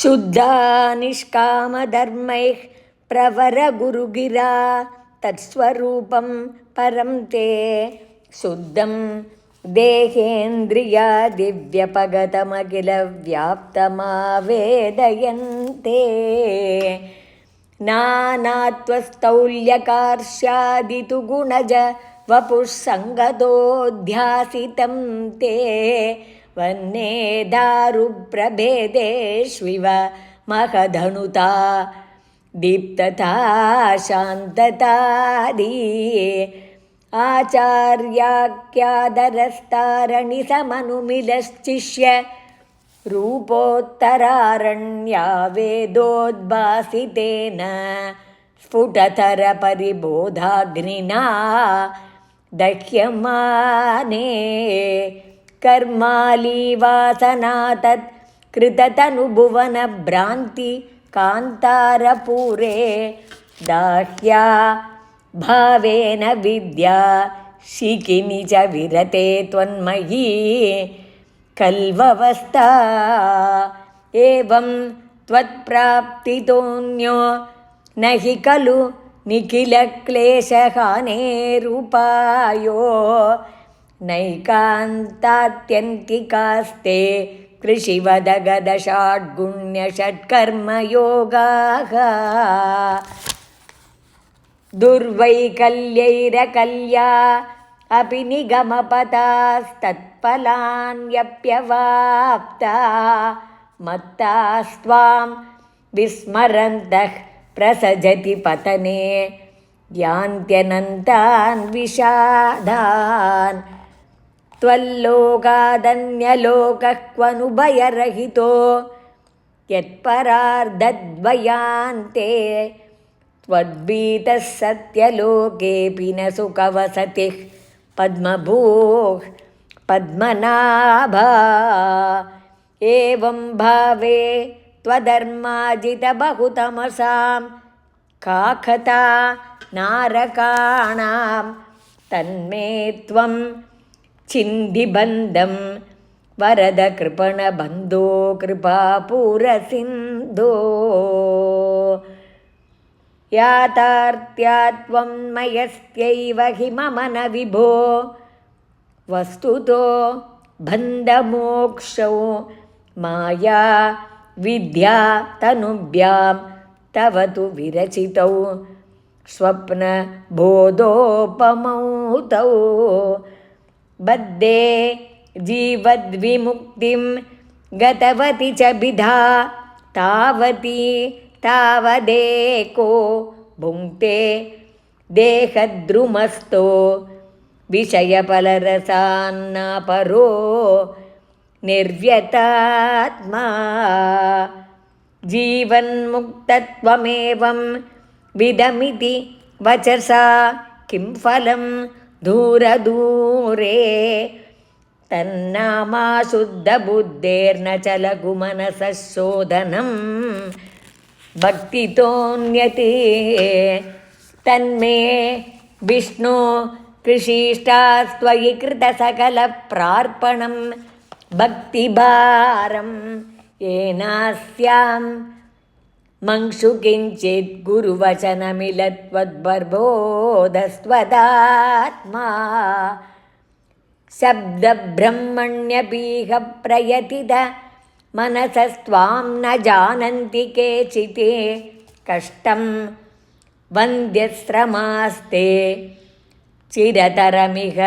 शुद्धा निष्कामधर्मैः प्रवरगुरुगिरा तत्स्वरूपं परं ते शुद्धं देहेन्द्रियादिव्यपगतमखिलव्याप्तमावेदयन्ते नानात्वस्तौल्यकार्ष्यादितु गुणज वपुः सङ्गतोऽध्यासितं ते वन्ने दारुप्रभेदेष्विव महधनुता दीप्तता शान्ततादी आचार्याख्यादरस्तारणिसमनुमिलश्चिष्य रूपोत्तरारण्या वेदोद्भासितेन स्फुटतरपरिबोधाग्निना दह्यमाने कर्मालीवासना तत्कृततनुभुवनभ्रान्ति कान्तारपूरे दाह्या भावेन विद्या शिखिनि च विरते त्वन्मयी कल्ववस्था एवं त्वत्प्राप्तितोऽन्यो न हि खलु निखिलक्लेशहानेरुपायो नैकान्तात्यन्तिकास्ते कृषिवदगदषाड्गुण्यषट्कर्मयोगाः दुर्वैकल्यैरकल्या अपि निगमपथास्तत्फलान्यप्यवाप्ता मत्तास्त्वां विस्मरन्तः प्रसजति पतने यान्त्यनन्तान् विषादान् त्वल्लोकादन्यलोकः क्वनुभयरहितो यत्परार्धद्वयान्ते त्वद्भीतः सत्यलोकेऽपि न सुखवसतिः पद्मभूः पद्मनाभा एवं भावे त्वधर्माजितबहुतमसां काकता नारकाणां तन्मे त्वं छिन्दिबन्धं वरद कृपणबन्धो कृपापूरसिन्धो याथार्थ्यात्वं मयस्त्यैव हि मम न विभो वस्तुतो बन्धमोक्षौ माया विद्या तनुभ्यां तव तु विरचितौ स्वप्नबोधोपमौ तौ बद्धे जीवद्विमुक्तिं गतवति च बिधा तावती तावदेको भुङ्क्ते देहद्रुमस्थो विषयफलरसान्नापरो निर्व्यतात्मा जीवन्मुक्तत्वमेवं विदमिति वचसा किं फलं दूरदूरे तन्नामा शुद्धबुद्धेर्न च लघुमनसः शोधनं भक्तितोऽन्यते तन्मे विष्णु कृषिष्टास्त्वयि कृतसकलप्रार्पणं भक्तिभारं येनास्यां मंशु किञ्चित् गुरुवचनमिलत्वद्बर्बोधस्त्वदात्मा शब्दब्रह्मण्यपीह प्रयतित मनसस्त्वां न जानन्ति केचित् कष्टं वन्द्यश्रमास्ते चिरतरमिह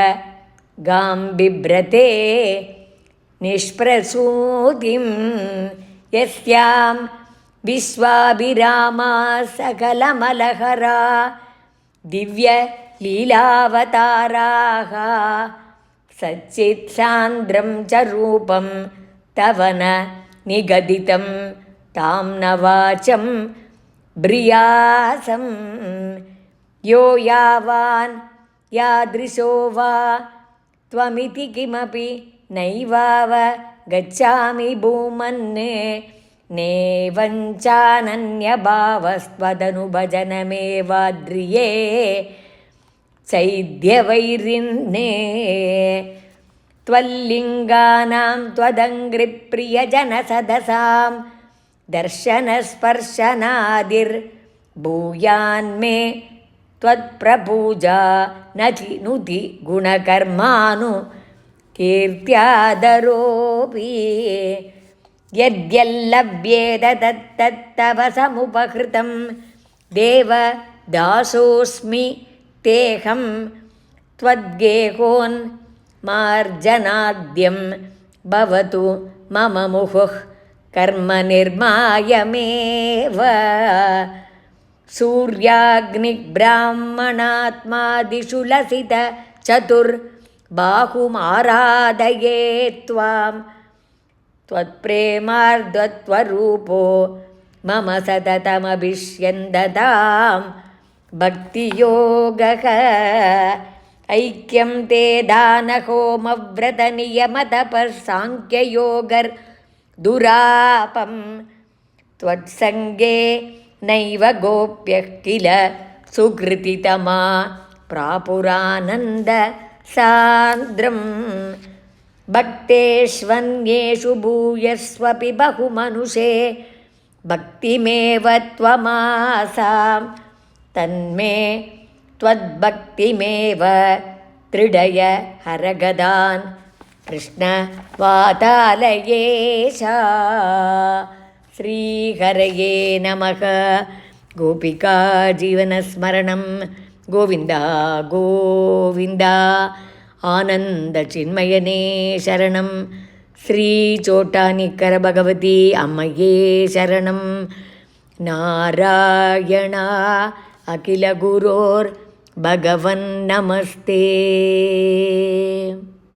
गां बिभ्रते निष्प्रसूतिं यस्यां विश्वाभिरामा सकलमलहरा दिव्यलीलावताराः सच्चित्सान्द्रं च रूपं तव न निगदितं तां न वाचं ब्रियासं यो यावान् यादृशो वा त्वमिति किमपि नैवाव गच्छामि भूमन्ने नेवञ्चानन्यभावस्त्वदनुभजनमेवाद्रिये चैद्यवैरिन्ने त्वल्लिङ्गानां त्वदङ्घ्रिप्रियजनसदसां दर्शनस्पर्शनादिर्भूयान्मे त्वत्प्रपूजा नुति गुणकर्मानु कीर्त्यादरोऽपि यद्यल्लभ्येत तत्तव समुपहृतं देव दासोऽस्मि तेऽहं त्वद्गेहोन्मार्जनाद्यं भवतु मम मुहुः कर्मनिर्मायमेव सूर्याग्निब्राह्मणात्मादिषु लसित चतुर्बाहुमाराधये त्वां त्वत्प्रेमार्धत्वरूपो मम सततमभिष्यन्दतां भक्तियोगः ऐक्यं ते दानहोमव्रतनियमतपःसाङ्ख्ययोगर्दुरापं त्वत्सङ्गे नैव गोप्यः किल सुकृतितमा प्रापुरानन्दसान्द्रं भक्तेष्वन्येषु भूयस्वपि बहुमनुषे भक्तिमेव त्वमासां तन्मे त्वद्भक्तिमेव त्रिडय हरगदान् कृष्णवातालयेशा श्रीहरये नमः गोपिका जीवनस्मरणं गोविन्द गोविन्द आनन्दचिन्मयने शरणं श्रीचोटानिकरभगवती अम्मये शरणं नारायण अखिलगुरोर्भगवन्नमस्ते।